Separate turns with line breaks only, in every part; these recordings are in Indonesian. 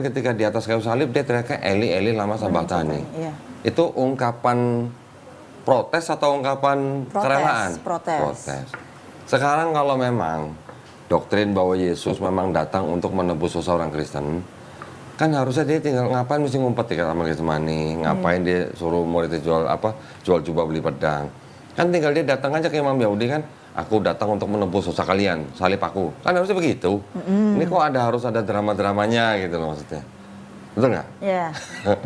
Ketika di atas kayu salib dia teriaknya Eli Eli lama sabachthani.
Iya.
Itu ungkapan protes atau ungkapan kerelaan?
Protes.
Sekarang kalau memang doktrin bahwa Yesus memang datang untuk menebus dosa orang Kristen, kan harusnya dia tinggal ngapain mesti ngumpet di Taman Getsemani, ngapain dia suruh muridnya jual jubah beli pedang. Kan tinggal dia datang aja ke Imam Yahudi kan, aku datang untuk menebus dosa kalian, salib aku. Kan harusnya begitu. Ini kok harus ada drama-dramanya gitu loh maksudnya. Betul nggak?
Ya.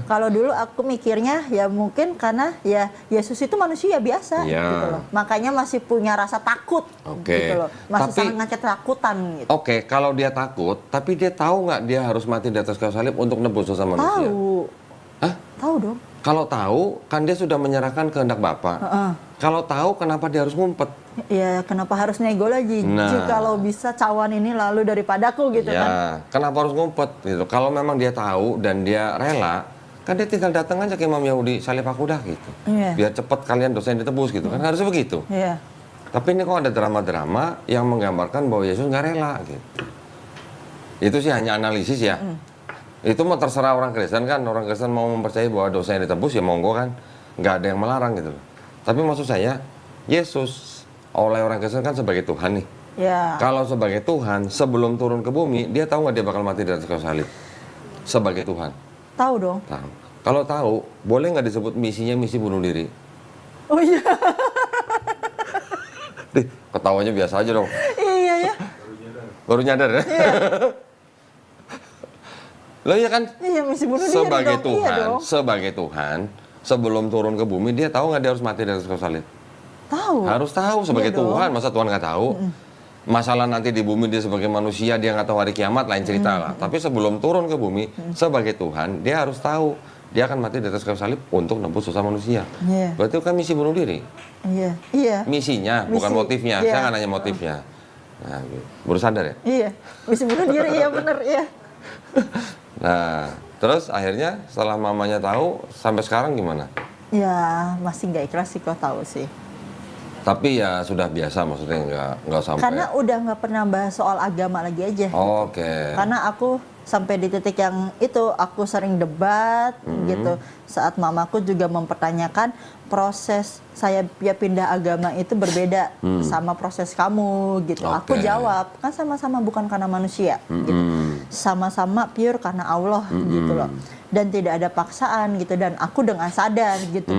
Kalau dulu aku mikirnya ya mungkin karena ya Yesus itu manusia biasa gitu loh. Makanya masih punya rasa takut gitu loh. Masih sangat ketakutan gitu.
Oke, kalau dia takut, tapi dia tahu nggak dia harus mati di atas kayu salib untuk nebus dosa manusia?
Tahu.
Hah?
Tahu dong.
Kalau tahu, kan dia sudah menyerahkan kehendak Bapa. Kalau tahu, kenapa dia harus ngumpet?
Ya, kenapa harus nego lagi? Kalau bisa cawan ini lalu daripadaku gitu kan?
Ya, kenapa harus ngumpet? Gitu. Kalau memang dia tahu dan dia rela, kan dia tinggal datang aja ke Imam Yahudi, salib aku dah gitu. Biar cepat kalian dosanya ditebus gitu kan? Harusnya begitu. Tapi ini kok ada drama-drama yang menggambarkan bahwa Yesus nggak rela gitu. Itu sih hanya analisis ya. Itu mau terserah orang Kristen kan, orang Kristen mau mempercayai bahwa dosanya ditebus ya monggo kan, nggak ada yang melarang gitu. Tapi maksud saya, Yesus oleh orang Kristen kan sebagai Tuhan nih. Kalau sebagai Tuhan, sebelum turun ke bumi, dia tahu nggak dia bakal mati di atas kayu salib? Sebagai Tuhan.
Tahu dong.
Tahu. Kalau tahu, boleh nggak disebut misinya misi bunuh diri?
Oh iya.
Ketawanya biasa aja dong.
Iya ya.
Baru nyadar ya? Iya. Loh iya kan?
Iya, misi bunuh diri
sebagai
dong.
Tuhan,
Iya dong.
sebagai Tuhan, sebelum turun ke bumi, dia tahu nggak dia harus mati di atas kayu salib?
Tahu.
Harus tahu sebagai
Iya
Tuhan,
dong.
masa Tuhan nggak tahu? Masalah nanti di bumi dia sebagai manusia, dia nggak tahu hari kiamat, lain cerita lah. Tapi sebelum turun ke bumi, sebagai Tuhan, dia harus tahu dia akan mati di atas kayu salib untuk nebus dosa manusia. Berarti kan misi bunuh diri.
Iya.
Misinya, bukan motifnya. Saya nggak nanya motifnya. Nah, baru sadar ya?
Iya, misi bunuh diri, iya bener, iya.
Nah, terus akhirnya setelah mamanya tahu, sampai sekarang gimana?
Ya, masih nggak ikhlas sih kok tahu sih.
Tapi ya sudah biasa, maksudnya nggak sampai.
Karena udah nggak pernah bahas soal agama lagi aja.
Oke.
Karena aku sampai di titik yang itu aku sering debat gitu. Saat mamaku juga mempertanyakan proses saya pindah agama itu berbeda sama proses kamu gitu. Aku jawab kan sama-sama bukan karena manusia gitu. Sama-sama pure karena Allah gitu loh. Dan tidak ada paksaan gitu, dan aku dengan sadar gitu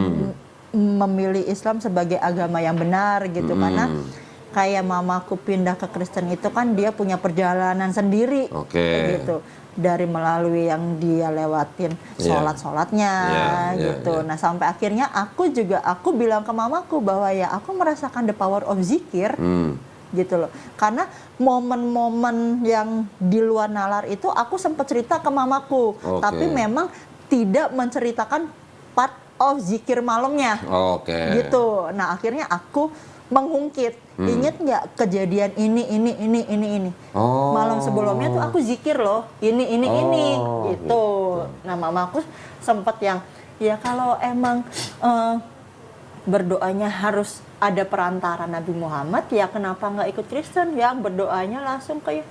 memilih Islam sebagai agama yang benar gitu. Karena kayak mamaku pindah ke Kristen itu kan dia punya perjalanan sendiri gitu, dari melalui yang dia lewatin sholat-sholatnya gitu. Nah sampai akhirnya aku bilang ke mamaku bahwa ya aku merasakan the power of zikir gitu loh. Karena momen-momen yang di luar nalar itu aku sempat cerita ke mamaku, tapi memang tidak menceritakan part of zikir malamnya gitu. Nah akhirnya aku mengungkit, inget nggak kejadian ini. Malam sebelumnya tuh aku zikir loh, ini gitu. Nah mamaku sempat yang ya kalau emang berdoanya harus ada perantara Nabi Muhammad, ya kenapa nggak ikut Kristen yang berdoanya langsung ke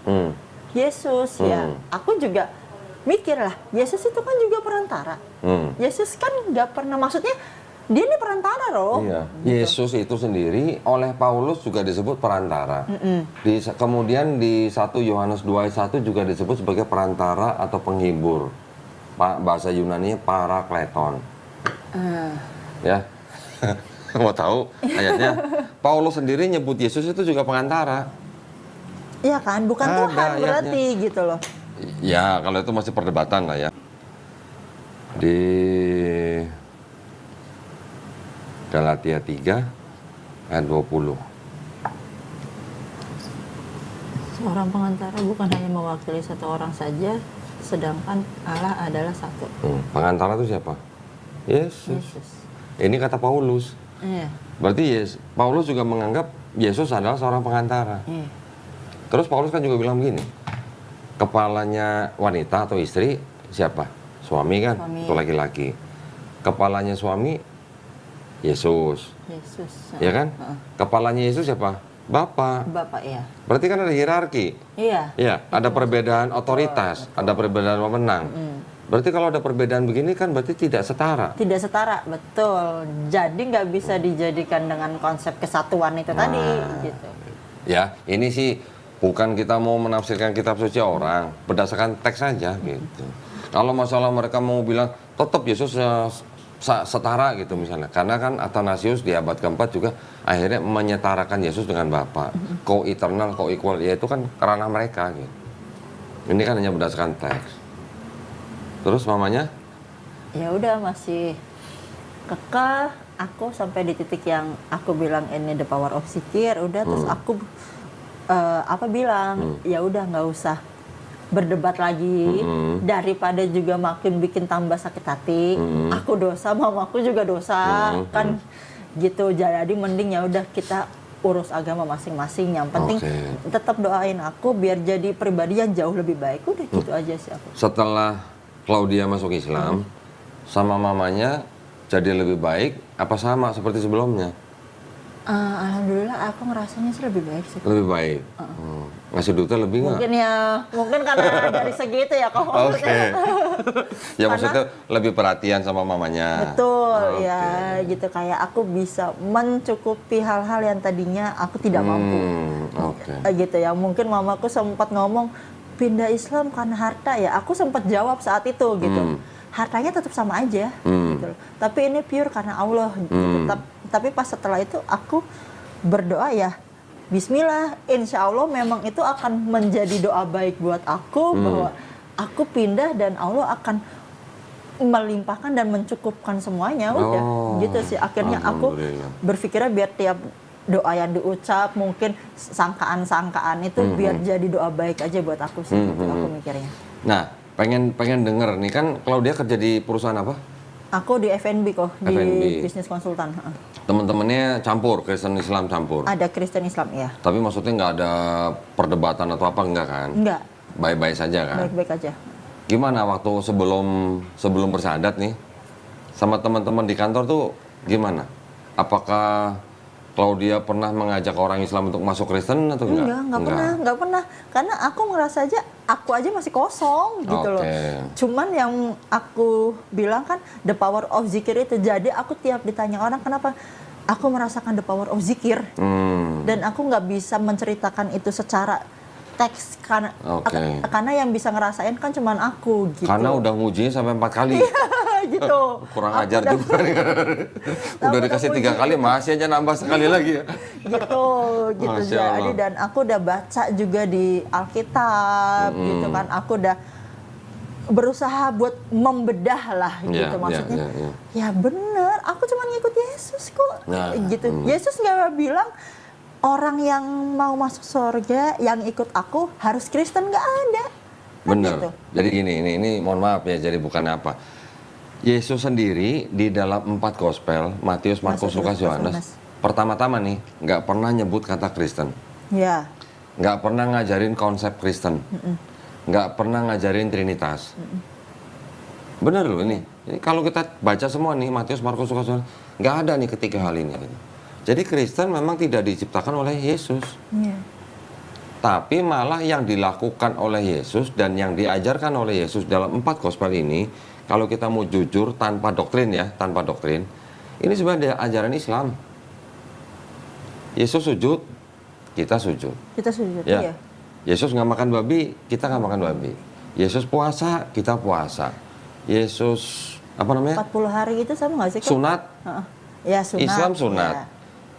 Yesus? Ya aku juga mikir lah, Yesus itu kan juga perantara. Yesus kan nggak pernah, maksudnya dia ini perantara loh.
Iya. Gitu. Yesus itu sendiri oleh Paulus juga disebut perantara. Kemudian di 1 Yohanes 2 ayat 1 juga disebut sebagai perantara atau penghibur. Bahasa Yunani parakleton. Ya. Mau tahu ayatnya? Paulus sendiri nyebut Yesus itu juga pengantara.
Iya kan, bukan Tuhan berarti gitu loh.
Ya, kalau itu masih perdebatan lah ya. Di Galatia 3 ayat 20.
Seorang pengantara bukan hanya mewakili satu orang saja, sedangkan Allah adalah satu.
Pengantara itu siapa? Yesus. Ini kata Paulus. Berarti Paulus juga menganggap Yesus adalah seorang pengantara. Terus Paulus kan juga bilang begini, kepalanya wanita atau istri siapa? Suami kan? Atau laki-laki. Kepalanya suami Yesus. Ya kan? Kepalanya Yesus siapa? Bapak.
Bapak ya.
Berarti kan ada hierarki.
Iya.
Iya, ada perbedaan otoritas, ada perbedaan wewenang. Berarti kalau ada perbedaan begini kan berarti tidak setara.
Tidak setara, betul. Jadi nggak bisa dijadikan dengan konsep kesatuan itu tadi, gitu.
Ya, ini sih bukan kita mau menafsirkan kitab suci orang, berdasarkan teks saja gitu. Kalau masalah mereka mau bilang tetap Yesus setara gitu misalnya, karena kan Athanasius di abad keempat juga akhirnya menyetarakan Yesus dengan Bapa, co-eternal, co-equal, yaitu kan karena mereka gitu. Ini kan hanya berdasarkan teks. Terus mamanya?
Ya udah masih kekeh. Aku sampai di titik yang aku bilang ini the power of zikir, udah terus aku bilang ya udah nggak usah berdebat lagi daripada juga makin bikin tambah sakit hati. Aku dosa, mamaku juga dosa kan gitu. Jadi mending ya udah kita urus agama masing-masing. Yang penting tetap doain aku biar jadi pribadi yang jauh lebih baik. Udah gitu aja sih aku.
Setelah Claudia masuk Islam, sama mamanya jadi lebih baik apa sama seperti sebelumnya?
Alhamdulillah aku ngerasanya sih lebih baik sih.
Lebih baik. Ngasih duitnya lebih nggak?
Mungkin karena dari segi itu ya kok.
Oke. Ya maksudnya lebih perhatian sama mamanya.
Betul ya gitu, kayak aku bisa mencukupi hal-hal yang tadinya aku tidak mampu. Gitu ya. Mungkin mamaku sempat ngomong pindah Islam karena harta ya. Aku sempat jawab saat itu gitu. Hartanya tetap sama aja gitu. Tapi ini pure karena Allah gitu. Tapi pas setelah itu aku berdoa ya bismillah, insya Allah memang itu akan menjadi doa baik buat aku bahwa aku pindah dan Allah akan melimpahkan dan mencukupkan semuanya. Udah gitu sih akhirnya aku berpikirnya biar tiap doa yang diucap mungkin sangkaan-sangkaan itu biar jadi doa baik aja buat aku sih gitu aku mikirnya.
Nah, pengen denger nih, kan Claudia kerja di perusahaan apa?
Aku di F&B kok, di bisnis konsultan.
Teman-temannya campur, Kristen Islam campur?
Ada Kristen Islam, ya.
Tapi maksudnya nggak ada perdebatan atau apa, enggak kan?
Enggak.
Baik-baik saja kan?
Baik-baik aja.
Gimana waktu sebelum bersyahadat nih, sama teman-teman di kantor tuh gimana? Apakah Claudia pernah mengajak orang Islam untuk masuk Kristen atau enggak?
Enggak pernah. Karena aku ngerasa aja, aku aja masih kosong gitu loh. Cuman yang aku bilang kan, the power of zikir itu. Jadi aku tiap ditanya orang, kenapa? Aku merasakan the power of zikir. Dan aku nggak bisa menceritakan itu secara teks. Karena yang bisa ngerasain kan cuman aku gitu.
Karena udah ngujiin sampai 4 kali.
Gitu.
Kurang ajar juga. Udah dikasih 3 kali, masih aja nambah sekali lagi ya.
Gitu. Jadi dan aku udah baca juga di Alkitab gitu kan. Aku udah berusaha buat membedah lah gitu maksudnya. Ya bener, aku cuma ngikut Yesus kok. Gitu. Yesus nggak bilang orang yang mau masuk surga yang ikut aku harus Kristen, nggak ada.
Bener.
Gitu.
Jadi ini mohon maaf ya, jadi bukan apa. Yesus sendiri di dalam 4 gospel, Matius, Markus, Lukas, Yohanes, pertama-tama nih nggak pernah nyebut kata Kristen.
Ya.
Nggak pernah ngajarin konsep Kristen. Nggak pernah ngajarin Trinitas. Bener loh ini. Kalau kita baca semua nih, Matius, Markus, Lukas, Yohanes, nggak ada nih ketiga hal ini. Jadi Kristen memang tidak diciptakan oleh Yesus. Tapi malah yang dilakukan oleh Yesus dan yang diajarkan oleh Yesus dalam 4 gospel ini, kalau kita mau jujur tanpa doktrin ya, ini sebenarnya ajaran Islam. Yesus sujud, kita sujud. Ya. Yesus nggak makan babi, kita nggak makan babi. Yesus puasa, kita puasa. Yesus
40 hari itu sama nggak sih?
Sunat.
Ya, sunat.
Islam sunat. Ya.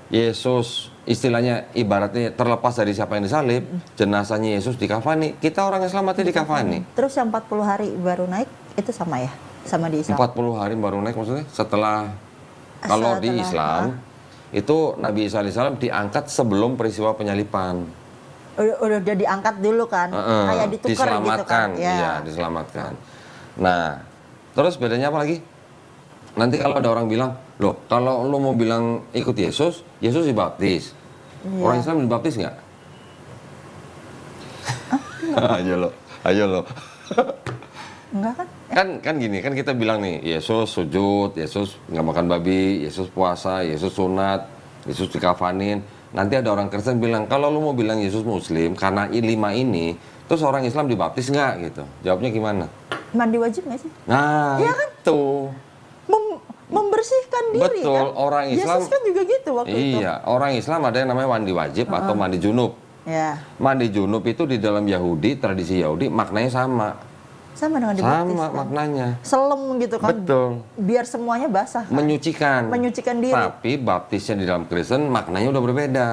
Yesus istilahnya ibaratnya terlepas dari siapa yang disalib, jenazahnya Yesus dikafani, kita orang Islam mati dikafani.
Terus yang 40 hari baru naik itu sama ya? Sama di Islam?
40 hari baru naik maksudnya kalau di Islam itu Nabi Isa AS diangkat sebelum peristiwa penyalipan.
Udah diangkat dulu kan? Kayak ditukar gitu kan?
Iya, diselamatkan. Nah, terus bedanya apa lagi? Nanti kalau ada orang bilang, loh kalau lo mau bilang ikut Yesus dibaptis. Orang Islam dibaptis nggak? Ayo lo.
Enggak kan?
Kan gini, kan kita bilang nih, Yesus sujud, Yesus nggak makan babi, Yesus puasa, Yesus sunat, Yesus dikafanin. nanti ada orang Kristen bilang, kalau lu mau bilang Yesus Muslim karena 5 ini, terus orang Islam dibaptis nggak gitu? Jawabnya gimana?
Mandi wajib nggak sih?
Nah,
iya kan?
itu.
Membersihkan diri.
Betul,
kan?
orang Islam.
Yesus kan juga gitu waktu itu.
Iya, orang Islam ada yang namanya mandi wajib atau mandi junub.
Ya.
Mandi junub itu di dalam Yahudi, tradisi Yahudi, maknanya sama.
Sama dengan dibaptis.
Sama
kan?
maknanya.
Selem gitu kan.
Betul.
Biar semuanya basah. Kan?
Menyucikan
diri.
Tapi baptisnya di dalam Kristen maknanya udah berbeda.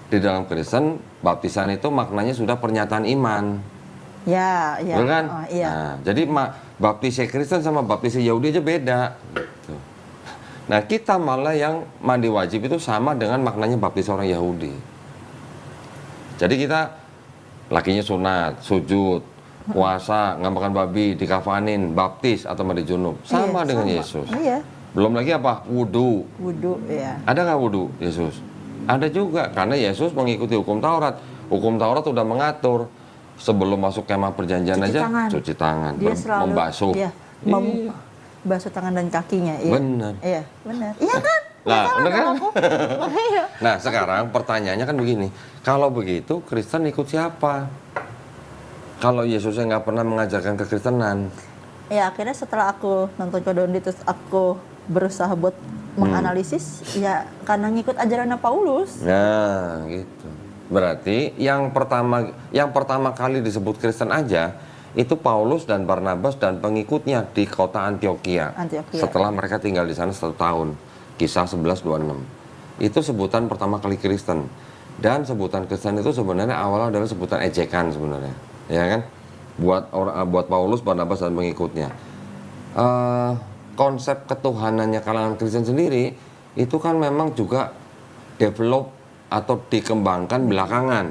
Di dalam Kristen, baptisan itu maknanya sudah pernyataan iman.
Ya, ya.
Betul kan?
Oh, iya.
Nah, jadi baptisnya Kristen sama baptisnya Yahudi aja beda. Gitu. Nah, kita malah yang mandi wajib itu sama dengan maknanya baptis orang Yahudi. Jadi kita lakinya sunat, sujud, puasa, nggak makan babi, dikafanin, baptis atau mandi junub. Sama dengan Yesus.
Iya.
Belum lagi apa? Wudu.
Wudu, ya.
Ada nggak wudu Yesus? Ada juga, karena Yesus mengikuti hukum Taurat. Hukum Taurat udah mengatur sebelum masuk kemah perjanjian cuci tangan,
dia selalu
membasuh.
Iya, basuh tangan dan kakinya. Iya.
Benar.
Iya, benar. Iya kan?
Nah, benar kan?
Iya.
Nah, sekarang pertanyaannya kan begini. Kalau begitu, Kristen ikut siapa? Kalau Yesusnya nggak pernah mengajarkan kekristenan.
Ya, akhirnya setelah aku nonton Kodondi, terus aku berusaha buat menganalisis, ya karena ngikut ajarannya Paulus.
Nah, gitu. Berarti yang pertama kali disebut Kristen aja, itu Paulus dan Barnabas dan pengikutnya di kota Antioquia. Setelah mereka tinggal di sana 1 tahun. Kisah 11:26. Itu sebutan pertama kali Kristen. Dan sebutan Kristen itu sebenarnya awalnya adalah sebutan ejekan sebenarnya. Ya kan? Buat Paulus, Barnabas dan pengikutnya. Konsep ketuhanannya kalangan Kristen sendiri itu kan memang juga develop atau dikembangkan belakangan.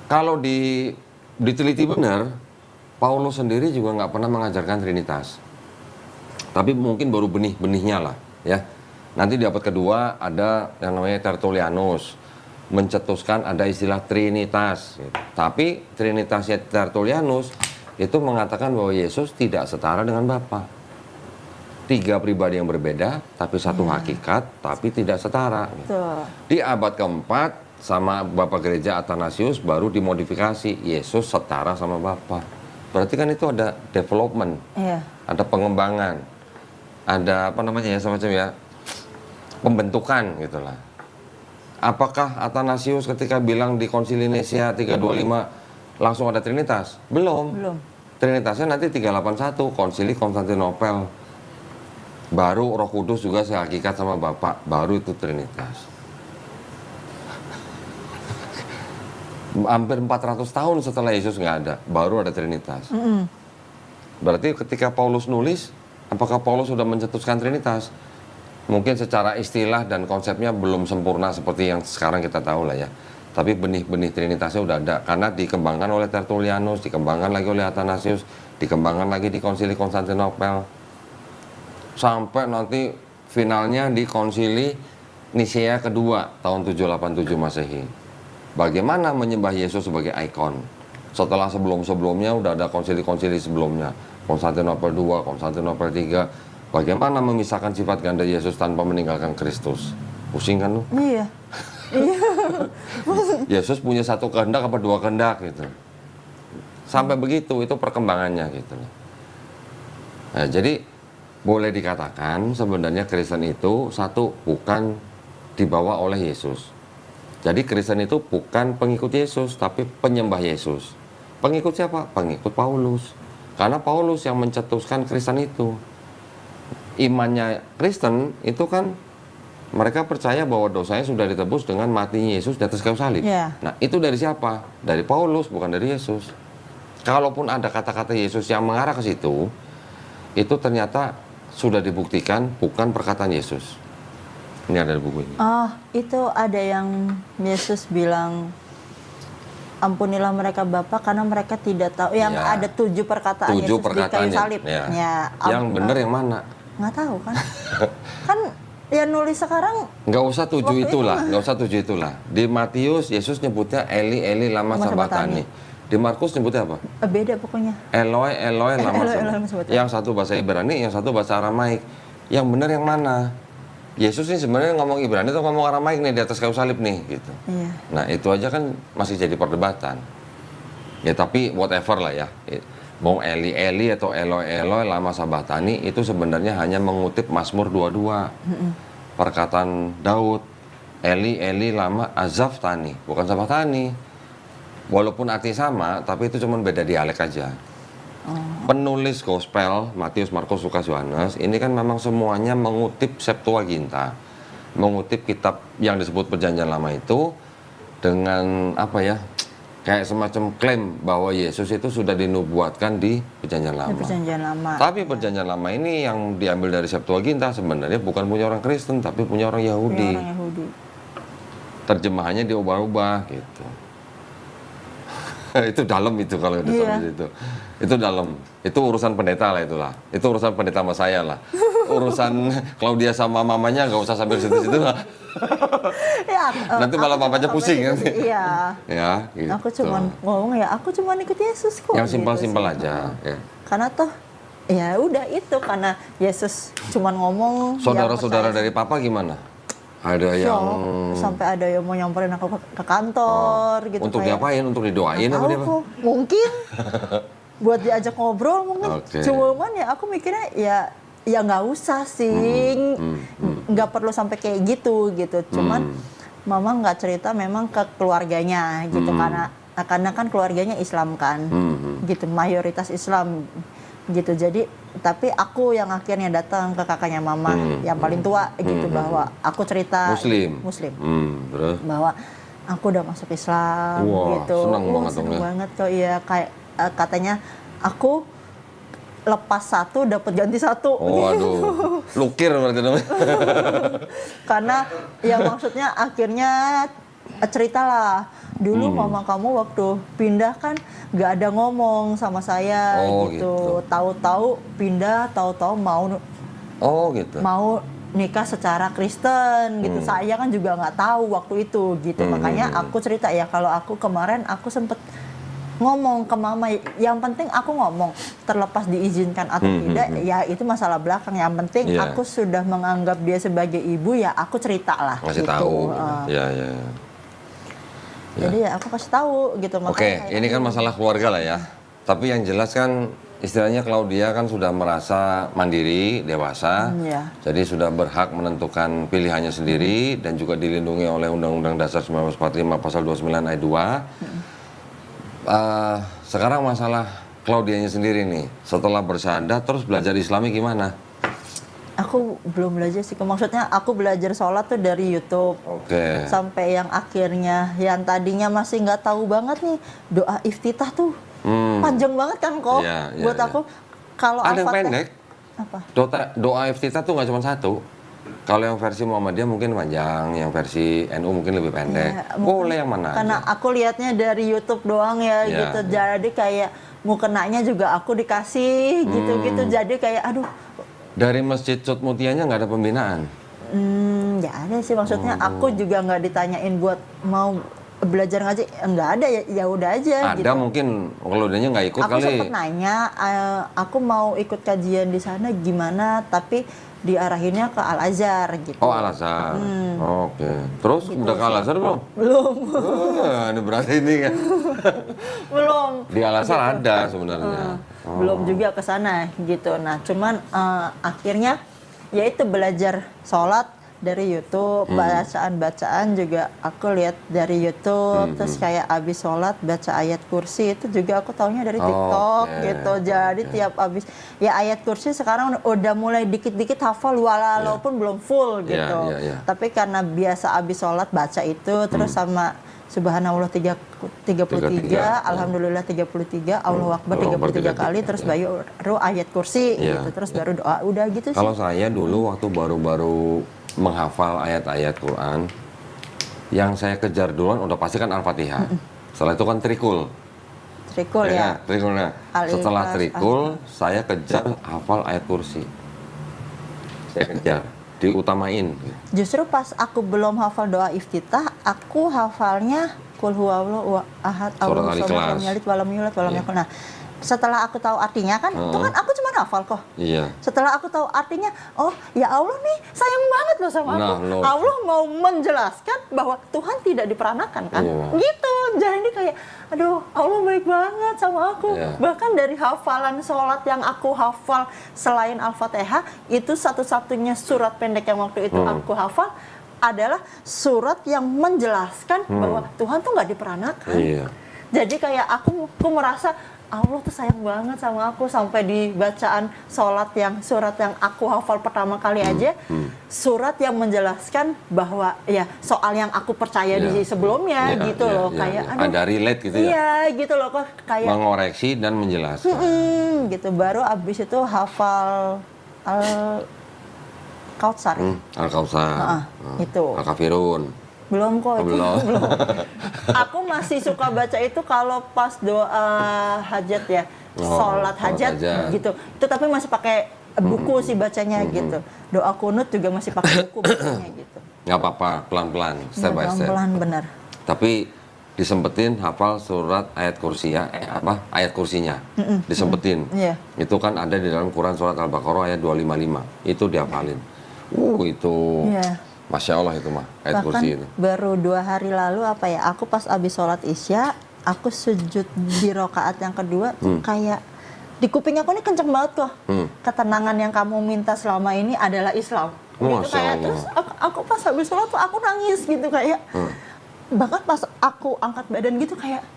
Kalau diteliti benar, Paulus sendiri juga nggak pernah mengajarkan Trinitas. Tapi mungkin baru benih-benihnya lah, ya. Nanti di abad kedua ada yang namanya Tertullianus mencetuskan ada istilah Trinitas. Gitu. Tapi Trinitasnya Tertullianus itu mengatakan bahwa Yesus tidak setara dengan Bapa. 3 pribadi yang berbeda, tapi satu hakikat, tapi tidak setara. Gitu. Di abad keempat sama Bapak Gereja Athanasius baru dimodifikasi Yesus setara sama Bapa. Berarti kan itu ada development, ada pengembangan, ada apa namanya ya semacam ya pembentukan gitulah. Apakah Athanasius ketika bilang di Konsili Nicea 325 langsung ada Trinitas? Belum. Trinitasnya nanti 381 Konsili Konstantinopel. Baru Roh Kudus juga sehakikat sama Bapa, baru itu Trinitas. Hampir 400 tahun setelah Yesus nggak ada, baru ada Trinitas. Berarti ketika Paulus nulis, apakah Paulus sudah mencetuskan Trinitas? Mungkin secara istilah dan konsepnya belum sempurna seperti yang sekarang kita tahu lah ya. Tapi benih-benih Trinitasnya udah ada, karena dikembangkan oleh Tertullianus, dikembangkan lagi oleh Athanasius, dikembangkan lagi di Konsili Konstantinopel. Sampai nanti finalnya di Konsili Nicea kedua tahun 787 Masehi. Bagaimana menyembah Yesus sebagai ikon? Setelah sebelum-sebelumnya udah ada konsili-konsili sebelumnya. Konstantinopel II, Konstantinopel III. Bagaimana memisahkan sifat ganda Yesus tanpa meninggalkan Kristus? Pusing kan lu?
Iya.
Yesus punya satu kehendak apa 2 kehendak gitu. Sampai begitu, itu perkembangannya gitu. Nah, jadi boleh dikatakan sebenarnya Kristen itu satu, bukan dibawa oleh Yesus. Jadi Kristen itu bukan pengikut Yesus, tapi penyembah Yesus. Pengikut siapa? Pengikut Paulus. Karena Paulus yang mencetuskan Kristen itu. Imannya Kristen itu kan mereka percaya bahwa dosanya sudah ditebus dengan matinya Yesus di atas kayu salib. Nah, itu dari siapa? Dari Paulus, bukan dari Yesus. Kalaupun ada kata-kata Yesus yang mengarah ke situ, itu ternyata sudah dibuktikan bukan perkataan Yesus. Ini ada di buku ini.
Oh, itu ada yang Yesus bilang, ampunilah mereka Bapa karena mereka tidak tahu. Yang ada 7 perkataan Yesus di kayu salib.
Yang benar yang mana?
Nggak tahu kan? Kan yang nulis sekarang
nggak usah 7 itulah, nggak usah 7 itulah. Di Matius Yesus nyebutnya Eli Eli lama sabatani. Di Markus nyebutnya apa?
Beda pokoknya.
Eloi Eloi lama sabatani. Yang satu bahasa Ibrani, yang satu bahasa Aramaik. Yang benar yang mana? Yesus ini sebenarnya ngomong Ibrani atau ngomong Aramaik nih di atas kayu salib nih gitu.
Iya.
Nah itu aja kan masih jadi perdebatan. Ya tapi whatever lah ya. Mau Eli Eli atau Eloi Eloi lama sabatani itu sebenarnya hanya mengutip Mazmur 22. Perkataan Daud, Eli Eli lama azaftani, bukan sabatani. Walaupun arti sama, tapi itu cuma beda dialek aja. Penulis gospel Matius, Markus, Lukas, Yohanes ini kan memang semuanya mengutip Septuaginta, mengutip kitab yang disebut Perjanjian Lama itu dengan apa ya, kayak semacam klaim bahwa Yesus itu sudah dinubuatkan di Perjanjian Lama.
Perjanjian Lama.
Tapi Perjanjian Lama ini yang diambil dari Septuaginta sebenarnya bukan punya orang Kristen tapi punya orang Yahudi.
Punya orang Yahudi.
Terjemahannya diubah-ubah gitu. Itu dalam itu kalau udah sampai situ. Itu dalam. Itu urusan pendeta lah itulah. Itu urusan pendeta sama saya lah. Urusan Claudia sama mamanya nggak usah sampai situ-situ lah.
Ya,
nanti malah mamanya pusing nanti.
Iya.
Ya, gitu.
Aku cuma ngomong ya, aku cuma ikut Yesus kok.
Yang simpel-simpel
gitu
aja. Ya.
Karena toh ya udah itu karena Yesus cuma ngomong.
Saudara-saudara dari papa gimana? Ada yang
sampai ada yang mau nyamperin aku ke kantor gitu.
Untuk diapain? Untuk didoain apa dia?
Mungkin buat diajak ngobrol mungkin.
Okay.
Cuman ya aku mikirnya ya nggak usah sih, nggak perlu sampai kayak gitu. Cuman mama nggak cerita memang ke keluarganya gitu karena kan keluarganya Islam kan, gitu mayoritas Islam gitu. Jadi tapi aku yang akhirnya datang ke kakaknya mama yang paling tua gitu bahwa aku cerita Muslim.
Terus?
Bahwa aku udah masuk Islam.
Wah,
gitu. Seneng banget kok iya kayak katanya aku lepas satu dapat ganti satu.
Oh aduh, lukir berarti namanya.
Karena ya maksudnya akhirnya ceritalah dulu mama kamu waktu pindah kan nggak ada ngomong sama saya gitu. Tahu-tahu pindah, tahu-tahu mau nikah secara Kristen gitu. Saya kan juga nggak tahu waktu itu gitu. Makanya aku cerita ya kalau aku kemarin aku sempet ngomong ke mama, yang penting aku ngomong terlepas diizinkan atau tidak ya itu masalah belakang, yang penting aku sudah menganggap dia sebagai ibu ya aku cerita lah.
Kasih
gitu.
tahu.
Jadi ya aku kasih tahu gitu.
Oke, ini kan masalah keluarga lah ya. Tapi yang jelas kan istilahnya Claudia kan sudah merasa mandiri, dewasa. Jadi sudah berhak menentukan pilihannya sendiri dan juga dilindungi oleh Undang-Undang Dasar 1945 pasal 29 ayat 2. Sekarang masalah Claudianya sendiri nih, setelah bersyahadat terus belajar Islami gimana?
Aku belum belajar sih, maksudnya aku belajar sholat tuh dari YouTube. Sampai yang akhirnya, yang tadinya masih nggak tahu banget nih doa iftitah tuh panjang banget kan kok. Buat aku kalau
ada yang pendek.
Apa?
Doa iftitah tuh nggak cuma satu. Kalau yang versi Muhammadiyah mungkin panjang, yang versi NU mungkin lebih pendek. Boleh yang mana?
Karena aku lihatnya dari YouTube doang ya gitu. Jadi kayak mukenanya juga aku dikasih gitu-gitu. Jadi kayak aduh.
Dari Masjid Sud Mutianya nggak ada pembinaan?
Ya ada sih, maksudnya aku juga nggak ditanyain buat mau belajar ngaji, nggak ada ya udah aja.
Ada
gitu.
mungkin kalau dia nggak ikut
aku
kali.
Aku sempat nanya, aku mau ikut kajian di sana gimana, tapi diarahinnya ke Al Azhar gitu.
Oh Al Azhar, oke. Terus gitu, udah ke Al Azhar belum?
Belum.
Ini berarti ini kan.
Belum.
Di Al Azhar gitu. Ada sebenarnya.
Belum juga ke sana gitu. Nah cuman akhirnya ya itu belajar sholat dari YouTube, bacaan-bacaan juga aku lihat dari YouTube, terus kayak abis sholat baca ayat kursi itu juga aku taunya dari TikTok gitu. Jadi tiap abis ya ayat kursi sekarang udah mulai dikit-dikit hafal walaupun belum full gitu. Tapi karena biasa abis sholat baca itu, terus sama Subhanallah 33, Alhamdulillah 33, Allahu Akbar 33 kali, terus baru ayat kursi gitu, terus baru doa, udah gitu sih.
Kalau saya dulu waktu baru-baru menghafal ayat-ayat Quran, yang saya kejar duluan udah pasti kan Al-Fatihah. Setelah itu kan Trikul.
Trikul ya.
Trikulnya. Setelah Trikul, saya kejar hafal ayat kursi. Saya kejar, diutamain. Justru
pas aku belum hafal doa iftitah, aku hafalnya Qul huwallahu ahad, Allahu samad, lam yalid walam yulad walam yakul. Nah, setelah aku tahu artinya kan, itu kan aku cuma hafal kok.
Iya.
Setelah aku tahu artinya, oh ya Allah nih sayang banget loh sama aku.
Nah,
Allah mau menjelaskan bahwa Tuhan tidak diperanakan kan.
Iya.
Gitu. Jadi kayak, aduh Allah baik banget sama aku.
Iya.
Bahkan dari hafalan sholat yang aku hafal selain Al-Fatihah, itu satu-satunya surat pendek yang waktu itu aku hafal adalah surat yang menjelaskan bahwa Tuhan tuh nggak diperanakan.
Iya.
Jadi kayak aku merasa Allah tuh sayang banget sama aku, sampai di bacaan surat yang aku hafal pertama kali aja, surat yang menjelaskan bahwa ya soal yang aku percaya di sebelumnya gitu loh, kayak aduh,
ada relate gitu ya.
Iya gitu loh, kok kayak
mengoreksi dan menjelaskan.
Gitu. Baru abis itu hafal Al-Kautsar.
Al-Kautsar.
Itu.
Al-Kafirun.
Belum kok, itu
Belum.
belum. Aku masih suka baca itu kalau pas doa hajat ya, sholat hajat gitu. Itu tapi masih pakai buku sih bacanya gitu. Doa kunut juga masih pakai buku bacanya gitu.
Nggak apa-apa, pelan-pelan, step by step.
Pelan-pelan benar.
Tapi disempetin hafal surat ayat kursinya, ayat kursinya. Disempetin.
Iya.
Itu kan ada di dalam Quran surat Al-Baqarah ayat 255. Itu dihafalin. Itu.
Iya.
Masya Allah itu mah, ayat kursi itu.
Baru 2 hari lalu aku pas abis sholat isya, aku sujud di rakaat yang kedua, kayak di kuping aku ini kenceng banget kok. Ketenangan yang kamu minta selama ini adalah Islam. Gitu kayak terus aku pas habis sholat tuh aku nangis gitu kayak. Bahkan pas aku angkat badan gitu kayak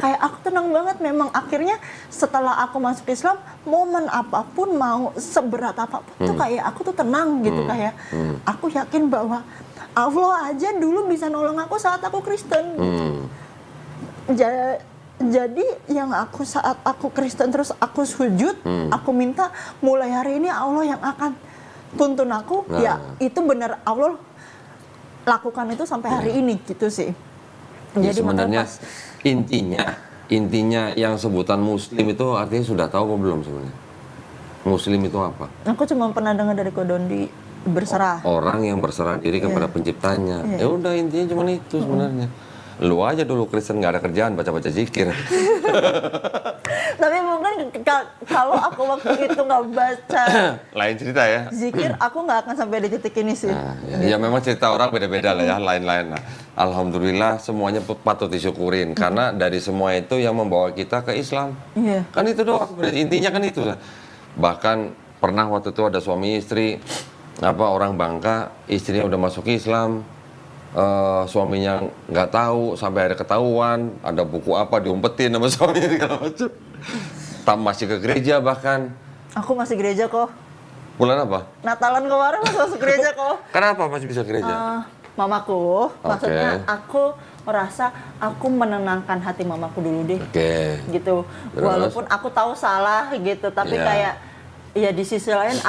aku tenang banget. Memang akhirnya setelah aku masuk Islam, momen apapun mau seberat apapun tuh kayak aku tuh tenang gitu, kayak aku yakin bahwa Allah aja dulu bisa nolong aku saat aku Kristen gitu. Jadi yang saat aku Kristen terus aku sujud, aku minta mulai hari ini Allah yang akan tuntun aku, ya itu benar Allah lakukan itu sampai hari ini gitu sih.
Ya, jadi sebenarnya intinya yang sebutan Muslim itu artinya sudah tahu apa belum sebenarnya? Muslim itu apa?
Aku cuma pernah dengar dari Kodondi, berserah.
Orang yang berserah diri kepada penciptanya. Ya udah, intinya cuma itu sebenarnya. Lu aja dulu Kristen nggak ada kerjaan baca-baca zikir.
Tapi mungkin kalau aku waktu itu nggak baca
lain cerita ya.
Zikir, aku nggak akan sampai di titik ini sih.
Nah, ya memang cerita orang beda-beda lah ya, lain-lain lah. Alhamdulillah semuanya patut disyukurin karena dari semua itu yang membawa kita ke Islam.
Iya.
Kan itu doang. Intinya kan itu. Bahkan pernah waktu itu ada suami istri, orang Bangka, istrinya udah masuk Islam. Suaminya nggak tahu, sampai ada ketahuan, ada buku apa diumpetin sama suaminya segala macam. Masih ke gereja bahkan.
Aku masih gereja kok.
Bulan apa?
Natalan kemarin masuk gereja kok.
Kenapa masih bisa gereja?
Mamaku, maksudnya aku merasa aku menenangkan hati mamaku dulu deh. Gitu. Terus? Walaupun aku tahu salah gitu, tapi kayak ya di sisi lain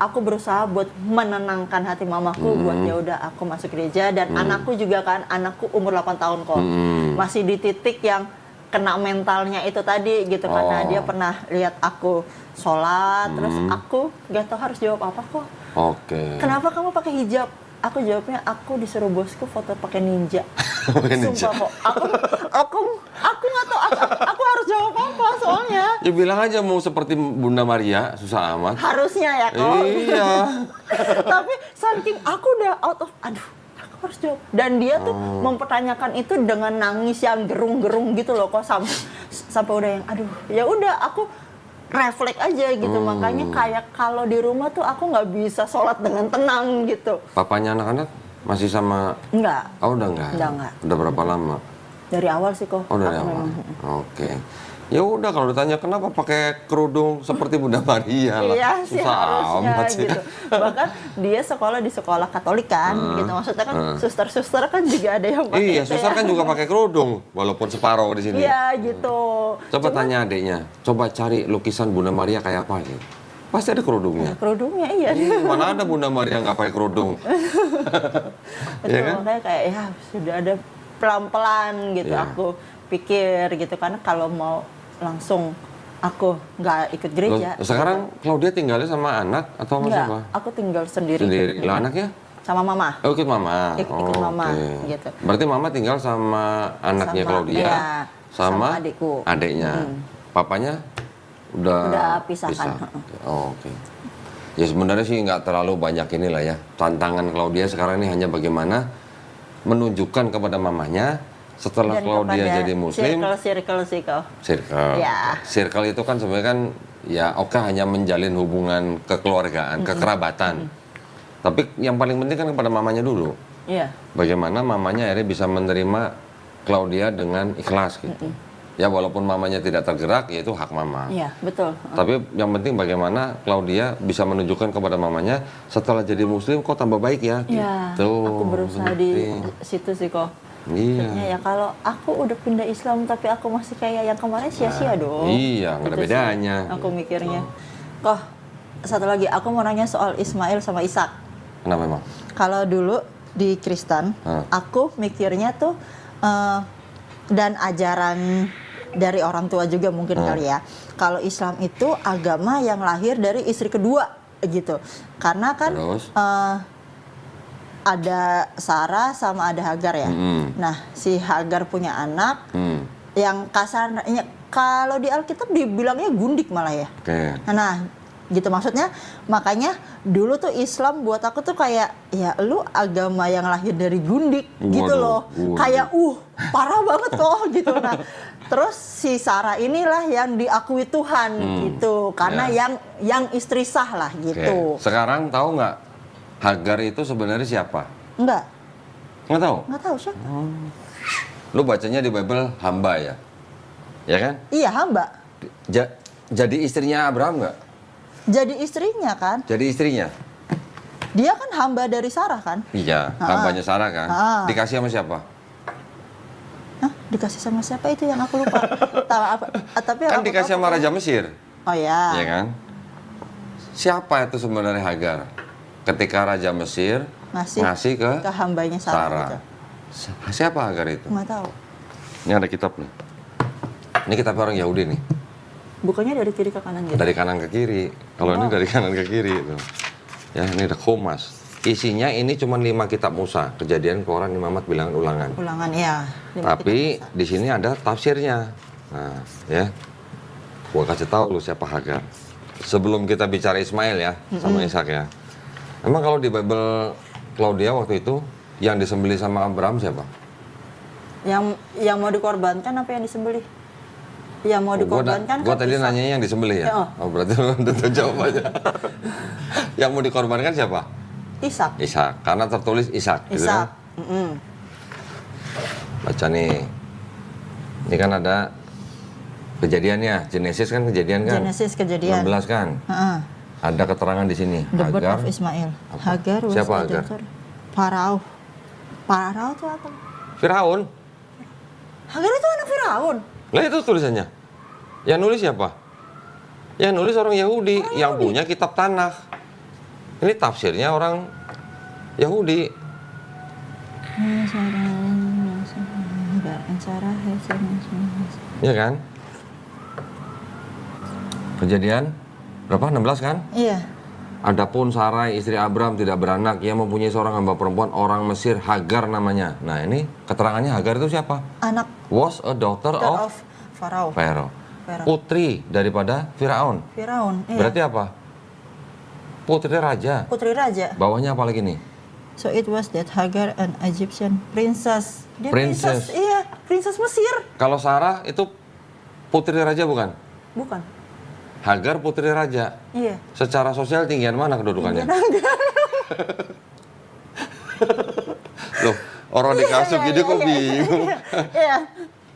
aku berusaha buat menenangkan hati mamaku, buat ya udah aku masuk gereja. Dan anakku juga kan, anakku umur 8 tahun kok, masih di titik yang kena mentalnya itu tadi gitu, karena dia pernah lihat aku sholat, terus aku gak tahu harus jawab apa kok. Kenapa kamu pakai hijab? Aku jawabnya, aku disuruh bosku foto pakai ninja. Sumpah kok, aku nggak tahu aku harus jawab apa soalnya.
Ya bilang aja mau seperti Bunda Maria, susah amat.
Harusnya ya kok.
Iya.
Tapi saking aku udah out of, aku harus jawab. Dan dia tuh mempertanyakan itu dengan nangis yang gerung-gerung gitu loh kok, sampai udah yang ya udah aku refleks aja gitu. Makanya kayak kalau di rumah tuh aku nggak bisa sholat dengan tenang gitu.
Papanya anak-anak masih sama?
Enggak.
Oh udah enggak? Udah berapa lama?
Dari awal sih kok.
Oh dari awal. Oke. Ya udah, kalau ditanya kenapa pakai kerudung seperti Bunda Maria lah.
Iya sih, harusnya
sih.
gitu. Bahkan dia sekolah di sekolah Katolik kan, gitu. Maksudnya kan suster-suster kan juga ada yang pakai.
Iya, suster kan juga pakai kerudung, walaupun separuh di sini.
Iya gitu.
Coba tanya adiknya, coba cari lukisan Bunda Maria kayak apa gitu. Pasti ada kerudungnya.
Kerudungnya iya.
Mana ada Bunda Maria nggak pakai kerudung?
Iya kan? Makanya kayak ya sudah ada pelan-pelan gitu. Aku pikir gitu, karena kalau mau langsung aku nggak ikut gereja.
Sekarang Claudia tinggalnya sama anak atau sama siapa?
Aku tinggal sendiri.
Lah anaknya?
Sama mama.
Oh, ikut mama.
Ikut mama gitu.
Berarti mama tinggal sama anaknya Claudia, sama
adikku.
Adiknya. Papanya?
udah pisahkan.
Oh, oke. Ya sebenarnya sih nggak terlalu banyak inilah ya. Tantangan Claudia sekarang ini hanya bagaimana menunjukkan kepada mamanya setelah
Dan
Claudia jadi muslim.
Circle. Ya.
Circle itu kan sebenarnya kan ya oke hanya menjalin hubungan kekeluargaan, kekerabatan. Tapi yang paling penting kan kepada mamanya dulu.
Iya.
Bagaimana mamanya akhirnya bisa menerima Claudia dengan ikhlas gitu. Ya walaupun mamanya tidak tergerak, ya itu hak mama.
Iya, betul.
Tapi yang penting bagaimana Claudia bisa menunjukkan kepada mamanya setelah jadi muslim kok tambah baik ya.
Iya.
Gitu.
Aku berusaha di situ sih kok.
Iya.
Ya kalau aku udah pindah Islam tapi aku masih kayak yang kemarin sia-sia dong.
Iya, nggak ada
Gitu sih,
bedanya.
aku mikirnya. Kok satu lagi aku mau nanya soal Ismail sama Ishak.
Kenapa memang?
Kalau dulu di Kristen, aku mikirnya tuh dan ajaran dari orang tua juga mungkin kali ya. Kalau Islam itu agama yang lahir dari istri kedua gitu. Karena kan ada Sarah sama ada Hagar ya. Nah, si Hagar punya anak yang kasarnya kalau di Alkitab dibilangnya gundik malah ya. Nah, gitu maksudnya. Makanya dulu tuh Islam buat aku tuh kayak ya lu agama yang lahir dari gundik gitu loh. Kayak parah banget kok gitu. Nah, terus si Sarah inilah yang diakui Tuhan gitu. Karena yang istri sah lah gitu.
Sekarang tahu nggak Hagar itu sebenarnya siapa?
Enggak.
Nggak tahu?
Nggak tahu siapa.
Lu bacanya di Bible hamba ya? Ya kan?
Iya, hamba.
Jadi istrinya Abraham nggak?
Jadi istrinya kan?
Jadi istrinya?
Dia kan hamba dari Sarah kan?
Iya, hambanya Sarah kan? Dikasih sama siapa?
Hah? Dikasih sama siapa itu yang aku lupa. Tapi
kan dikasih sama Raja Mesir.
Oh ya.
Iya kan? Siapa itu sebenarnya Hagar? Ketika Raja Mesir ngasih ke
hambanya Sarah. Gitu.
Siapa Hagar itu?
Nggak tahu.
Ini ada kitab nih. Ini kitab orang Yahudi nih.
Bukannya dari kiri ke kanan gitu?
Dari kanan ke kiri. Kalau ini dari kanan ke kiri itu. Ya, ini ada Khomas. Isinya ini cuma 5 kitab Musa. Kejadian, Koran, Imamat, Bilangan, Ulangan.
Ulangan ya.
Tapi di sini ada tafsirnya. Nah, ya. Gua kasih tahu lu siapa Hagar. Sebelum kita bicara Ismail ya, sama Ishak ya. Emang kalau di Bible Claudia waktu itu yang disembelih sama Abraham siapa?
Yang mau dikorbankan apa yang disembelih? Yang mau dikorbankan
gua tadi nanyanya yang disembelih ya? Oh berarti lu udah tahu jawabannya. Yang mau dikorbankan siapa? Ishak, karena tertulis Ishak. Gitu kan? Baca nih. Ini kan ada kejadiannya, Genesis kan kejadian kan?
Genesis kejadian.
16 kan? Ada keterangan di sini.
The birth of Ismail. Hagar was
siapa
a
Hagar?
daughter. Farao itu apa?
Firaun.
Hagar itu anak Firaun.
Lah itu tulisannya. Yang nulis siapa? Yang nulis orang Yahudi yang punya kitab Tanakh. Ini tafsirnya orang Yahudi. Iya kan? Kejadian berapa? 16 kan?
Iya.
Adapun Sarai istri Abraham tidak beranak, ia mempunyai seorang hamba perempuan orang Mesir, Hagar namanya. Nah ini keterangannya Hagar itu siapa?
Anak.
Was a daughter of Pharaoh. Putri daripada Firaun.
Iya.
Berarti apa? Putri raja. Bawahnya apa lagi nih?
So it was that Hagar an Egyptian princess. Dia
princess.
Iya, princess Mesir.
Kalau Sarah itu putri raja bukan?
Bukan.
Hagar putri raja.
Iya.
Secara sosial tinggian mana kedudukannya? Loh, orang dikasih gini kok bingung.
Iya.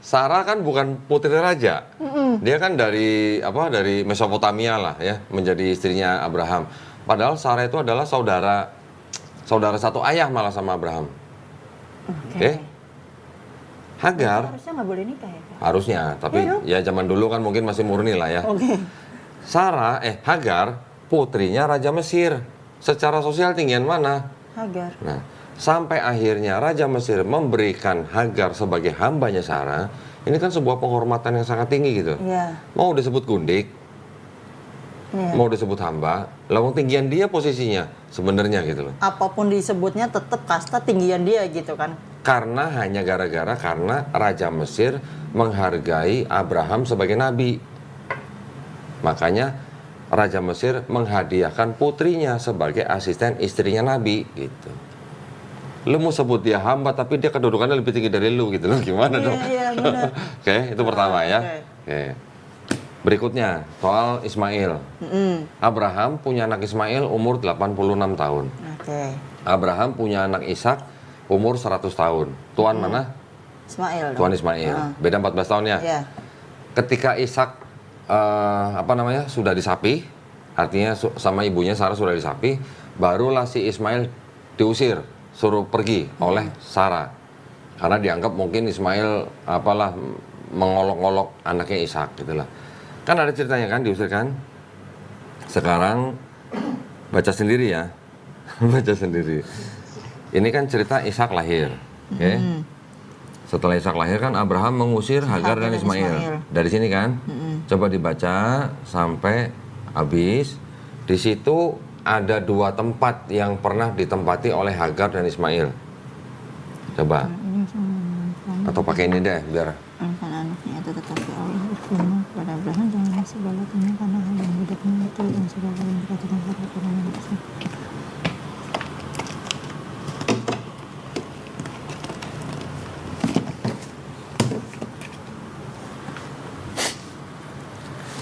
Sarah kan bukan putri raja. Dia kan dari Mesopotamia lah ya, menjadi istrinya Abraham. Padahal Sarah itu adalah saudara satu ayah malah sama Abraham. Oke. Hagar
harusnya nggak boleh nikah ya?
Harusnya, tapi ya zaman dulu kan mungkin masih murni lah ya. Hagar putrinya Raja Mesir. Secara sosial tinggian mana?
Hagar.
Nah, sampai akhirnya Raja Mesir memberikan Hagar sebagai hambanya Sarah. Ini kan sebuah penghormatan yang sangat tinggi gitu.
Iya.
Mau disebut gundik, mau disebut hamba, lawang tinggian dia posisinya sebenarnya gitu loh.
Apapun disebutnya tetap kasta tinggian dia gitu kan.
Karena Raja Mesir menghargai Abraham sebagai nabi. Makanya Raja Mesir menghadiahkan putrinya sebagai asisten istrinya Nabi gitu. Lu mau sebut dia hamba tapi dia kedudukannya lebih tinggi dari lu gitu loh. Gimana dong?
Iya, benar.
Oke, itu pertama ya.
Oke.
Oke. Berikutnya, soal Ismail. Abraham punya anak Ismail umur 86 tahun.
Oke.
Abraham punya anak Ishak umur 100 tahun. Tuan mana?
Ismail.
Tuan Ismail. Beda 14 tahun ya?
Iya.
Ketika Ishak sudah disapi, artinya sama ibunya Sarah sudah disapi, barulah si Ismail diusir, suruh pergi oleh Sarah. Karena dianggap mungkin Ismail mengolok-olok anaknya Ishak gitulah. Kan ada ceritanya kan diusir kan? Sekarang baca sendiri ya. Baca sendiri. Ini kan cerita Ishak lahir. Oke. Setelah Ishak lahir kan Abraham mengusir Hagar dan Ismail. Dari sini kan? Coba dibaca sampai habis. Di situ ada 2 tempat yang pernah ditempati oleh Hagar dan Ismail. Coba. Atau pakai ini deh biar.
Anaknya itu tetapi Allah berfirman kepada Abraham, janganlah segala tinggi karena hal yang hidupnya itu dan segala yang dikatakan kepada manusia.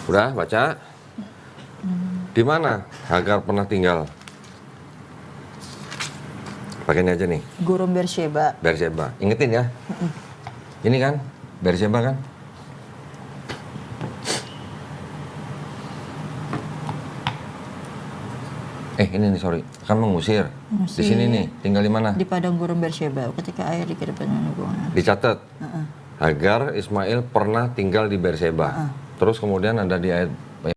Udah baca? Di mana Hagar pernah tinggal? Pakai ini aja nih.
Gurun Beersheba.
Beersheba. Ingetin ya. Ini kan Beersheba kan? Ini nih sorry. Kan mengusir. Di sini nih. Tinggal di mana?
Di padang gurun Beersheba. Ketika air di kedepannya hubungan.
Dicatat. Hagar Ismail pernah tinggal di Beersheba. Terus kemudian ada di ayat